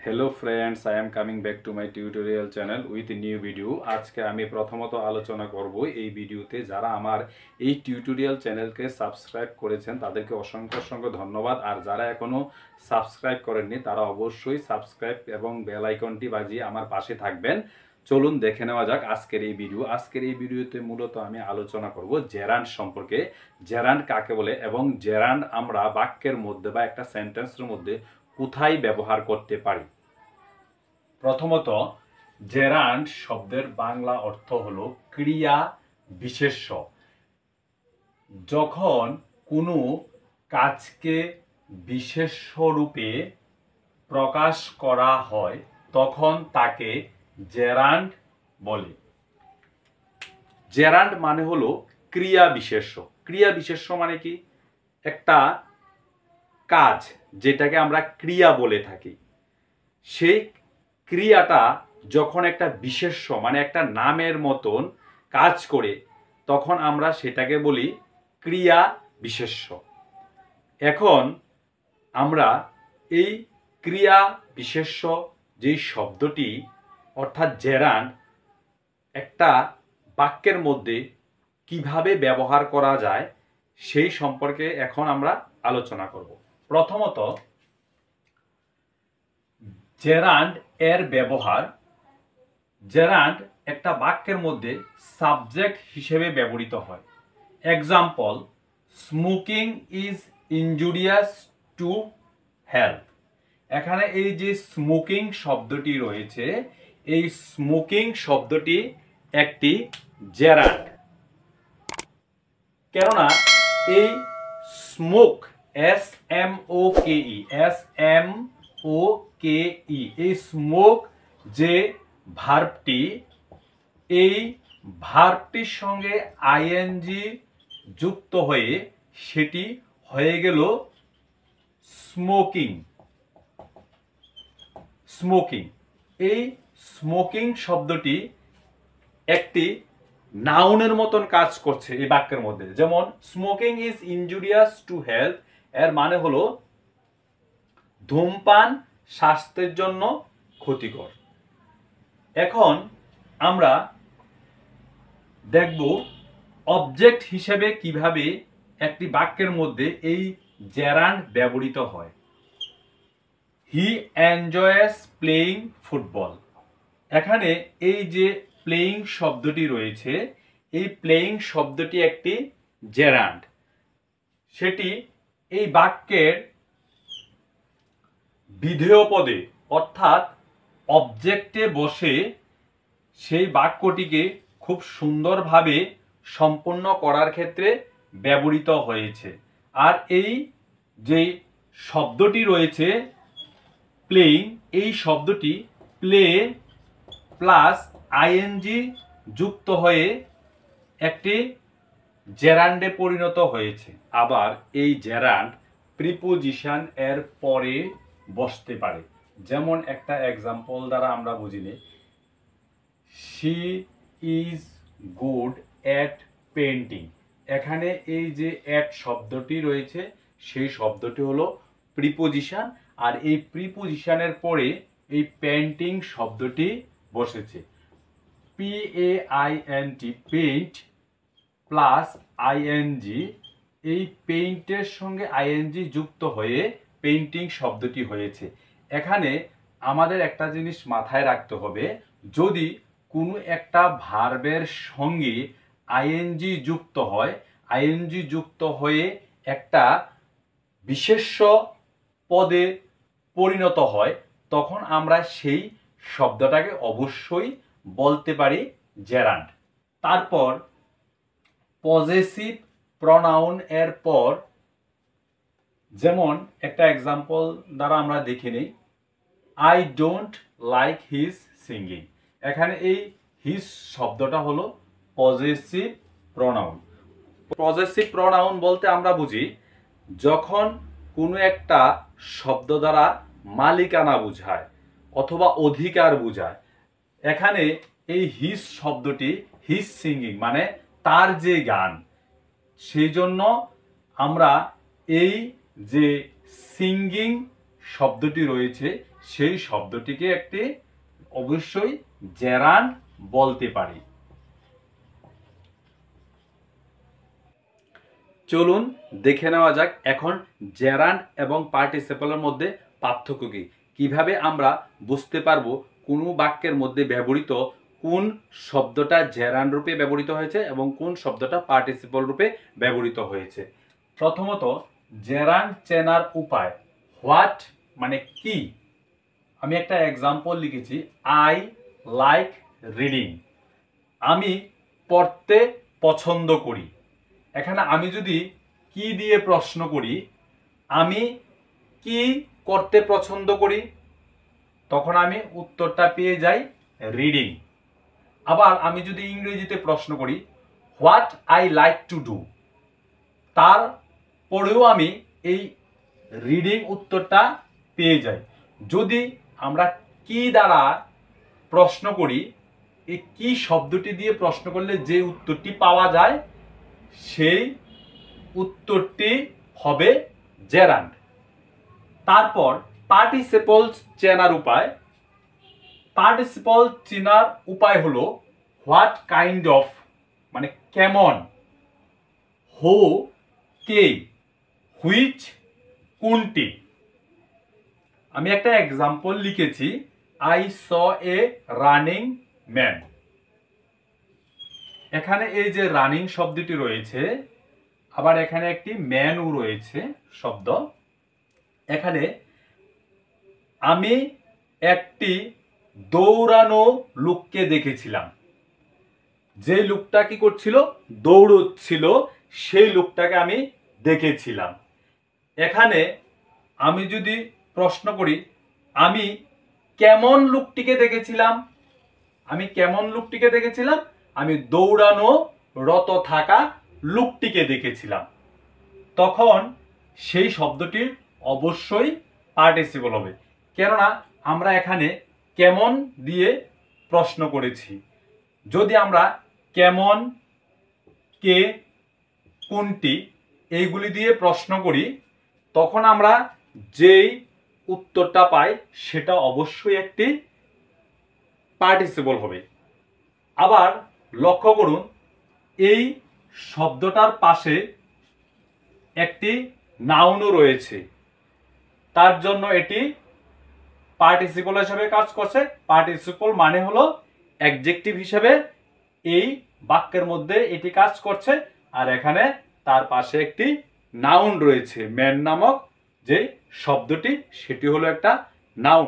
Hello friends, I am coming back to my tutorial channel with new video. আজকে আমি প্রথমত আলোচনা করব এই ভিডিওতে যারা আমার এই টিউটোরিয়াল চ্যানেলকে সাবস্ক্রাইব করেছেন তাদেরকে অসংখ্য অসংখ্য ধন্যবাদ। আর যারা এখনো সাবস্ক্রাইব করেননি তারা অবশ্যই সাবস্ক্রাইব এবং বেল আইকনটি বাজিয়ে আমার পাশে থাকবেন। চলুন দেখে নেওয়া যাক আজকের এই ভিডিও। আজকের এই ভিডিওতে মূলত আমি আলোচনা করব জেরান্ড সম্পর্কে। জেরান্ড কাকে বলে এবং জেরান্ড আমরা বাক্যের মধ্যে বা একটা সেন্টেন্সের মধ্যে কোথায় ব্যবহার করতে পারি। প্রথমত, জেরান্ড শব্দের বাংলা অর্থ হলো ক্রিয়া বিশেষ্য। যখন কোনো কাজকে বিশেষ্য রূপে প্রকাশ করা হয় তখন তাকে জেরান্ড বলে। জেরান্ড মানে হলো ক্রিয়া বিশেষ্য। ক্রিয়া বিশেষ্য মানে কি? একটা কাজ যেটাকে আমরা ক্রিয়া বলে থাকি, সেই ক্রিয়াটা যখন একটা বিশেষ্য মানে একটা নামের মতন কাজ করে তখন আমরা সেটাকে বলি ক্রিয়া বিশেষ্য। এখন আমরা এই ক্রিয়া বিশেষ্য যেই শব্দটি অর্থাৎ জেরান্ড একটা বাক্যের মধ্যে কিভাবে ব্যবহার করা যায় সেই সম্পর্কে এখন আমরা আলোচনা করব। প্রথমত, জেরান্ড এর ব্যবহার। জেরান্ড একটা বাক্যের মধ্যে সাবজেক্ট হিসেবে ব্যবহৃত হয়। Example, smoking is injurious to health. এখানে এই যে স্মোকিং শব্দটি রয়েছে, এই স্মোকিং শব্দটি একটি জেরান্ড। কেননা এই স্মোক SMOKE এই স্মোক যে ভার্বটি, এই ভার্বটির সঙ্গে আইএনজি যুক্ত হয়ে সেটি হয়ে গেল স্মোকিং। স্মোকিং, এই স্মোকিং শব্দটি একটি নাউনের মতন কাজ করছে এই বাক্যের মধ্যে। যেমন smoking is injurious to health, এর মানে হলো ধূমপান স্বাস্থ্যের জন্য ক্ষতিকর। এখন আমরা দেখব অবজেক্ট হিসেবে কিভাবে একটি বাক্যের মধ্যে এই জেরান্ড ব্যবহৃত হয়। হি এনজয়েস প্লেইং ফুটবল। এখানে এই যে প্লেইং শব্দটি রয়েছে, এই প্লেইং শব্দটি একটি জেরান্ড। সেটি এই বাক্যের বিধেয় পদে অর্থাৎ অবজেক্টে বসে সেই বাক্যটিকে খুব সুন্দরভাবে সম্পন্ন করার ক্ষেত্রে ব্যবহৃত হয়েছে। আর এই যে শব্দটি রয়েছে প্লেইং, এই শব্দটি প্লে প্লাস আইএনজি যুক্ত হয়ে একটি জেরান্ডে পরিণত হয়েছে। আবার এই জেরান্ড প্রিপোজিশন এর পরে বসতে পারে। যেমন একটা এক্সাম্পল দ্বারা আমরা বুঝি নিই, she is good at painting. এখানে এই যে অ্যাট শব্দটি রয়েছে সেই শব্দটি হলো প্রিপোজিশন, আর এই প্রিপোজিশনের পরে এই পেন্টিং শব্দটি বসেছে। PAINT, পেইন্ট প্লাস আইএনজি, এই পেইন্টের সঙ্গে আইএনজি যুক্ত হয়ে পেইন্টিং শব্দটি হয়েছে। এখানে আমাদের একটা জিনিস মাথায় রাখতে হবে, যদি কোনো একটা ভার্বের সঙ্গে আইএনজি যুক্ত হয়, আইএনজি যুক্ত হয়ে একটা বিশেষ্য পদে পরিণত হয়, তখন আমরা সেই শব্দটাকে অবশ্যই বলতে পারি জেরান্ড। তারপর পজেসিভ প্রনাউন এর পর, যেমন একটা এক্সাম্পল দ্বারা আমরা দেখে নিই, I don't like his singing. এখানে এই হিজ শব্দটা হলো পজেসিভ প্রনাউন। পজেসিভ প্রনাউন বলতে আমরা বুঝি যখন কোনো একটা শব্দ দ্বারা মালিকানা বোঝায় অথবা অধিকার বোঝায়। এখানে এই হিজ শব্দটি হিজ সিঙ্গিং মানে তার যে গান, সেই জন্য আমরা এই যে সিঙ্গিং শব্দটি রয়েছে সেই শব্দটিকে একটি অবশ্যই জেরান্ড বলতে পারি। চলুন দেখে নেওয়া যাক এখন জেরান্ড এবং পার্টিসিপলের মধ্যে পার্থক্য কি, কিভাবে আমরা বুঝতে পারবো কোন বাক্যের মধ্যে ব্যবহৃত কোন শব্দটা জেরান্ড রূপে ব্যবহৃত হয়েছে এবং কোন শব্দটা পার্টিসিপল রূপে ব্যবহৃত হয়েছে। প্রথমত জেরান্ড চেনার উপায়। হোয়াট মানে কি। আমি একটা এক্সাম্পল লিখেছি, আই লাইক রিডিং, আমি পড়তে পছন্দ করি। এখানে আমি যদি কি দিয়ে প্রশ্ন করি, আমি কি করতে পছন্দ করি, তখন আমি উত্তরটা পেয়ে যাই রিডিং। আবার আমি যদি ইংরেজিতে প্রশ্ন করি, what I like to do, তারপরেও আমি এই রিডিং উত্তরটা পেয়ে যাই। যদি আমরা কি দ্বারা প্রশ্ন করি, এই কি শব্দটি দিয়ে প্রশ্ন করলে যে উত্তরটি পাওয়া যায় সেই উত্তরটি হবে জেরান্ড। তারপর পার্টিসিপল চেনার উপায়। পার্টিসিপল চেনার উপায় হলো হোয়াট কাইন্ড অফ মানে কেমন, হু কে, হুইচ কোনটি। আমি একটা এক্সাম্পল লিখেছি, I saw A running man. এখানে এই যে রানিং শব্দটি রয়েছে, আবার এখানে একটি ম্যানও রয়েছে শব্দ। এখানে আমি একটি দৌড়ানো লোককে দেখেছিলাম। যে লোকটা কি করছিল, দৌড়চ্ছিল, সেই লোকটাকে আমি দেখেছিলাম। এখানে আমি যদি প্রশ্ন করি, আমি কেমন লোকটিকে দেখেছিলাম, আমি কেমন লোকটিকে দেখেছিলাম, আমি দৌড়ানো রত থাকা লোকটিকে দেখেছিলাম, তখন সেই শব্দটির অবশ্যই পার্টিসিপল হবে। কেননা আমরা এখানে কেমন দিয়ে প্রশ্ন করেছি। যদি আমরা কেমন, কে, কোনটি এইগুলি দিয়ে প্রশ্ন করি, তখন আমরা যেই উত্তরটা পাই সেটা অবশ্যই একটি পার্টিসিপল হবে। আবার লক্ষ্য করুন, এই শব্দটার পাশে একটি নাউনও রয়েছে, তার জন্য এটি পার্টিসিপল হিসেবে কাজ করছে। পার্টিসিপল মানে হলো অ্যাডজেক্টিভ হিসেবে এই বাক্যের মধ্যে এটি কাজ করছে, আর এখানে তার পাশে একটি নাউন রয়েছে, ম্যান নামক যে শব্দটি, সেটি হলো একটা নাউন।